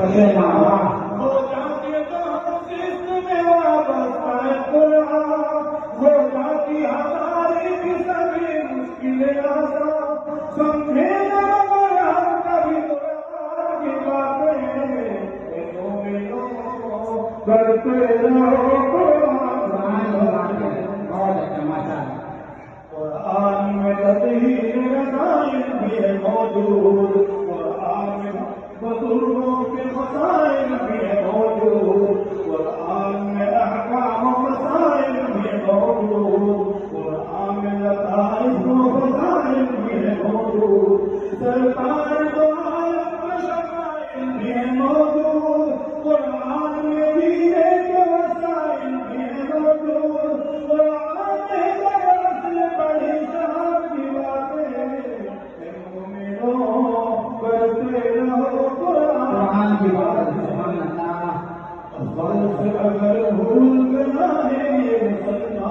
ہو جاتی جس میں واپس آئے قرآن، ہو جاتی ہماری بھی سبھی مشکلیں آسان، سمجھے نہ قرآن کبھی قرآن کی باتیں، کرتے رہو قرآن میں تطہیر رسائل بھی ہے موجود، قرآن میں بزرگوں کے مسائل بھی ہے موجود، قرآن میں احکام و مسائل بھی ہے موجود، قرآن میں لطائف و فضائل بھی ہے موجود، سرکار دو عالم کے شمائل بھی ہے موجود، قرآن میں دینے کے وسائل بھی ہے موجود، قرآن میں درس بڑی شان کی باتیں، کرتے رہو قرآن کی بات، سبحان اللہ، اگر بھول گنا ہے یہ مسلمان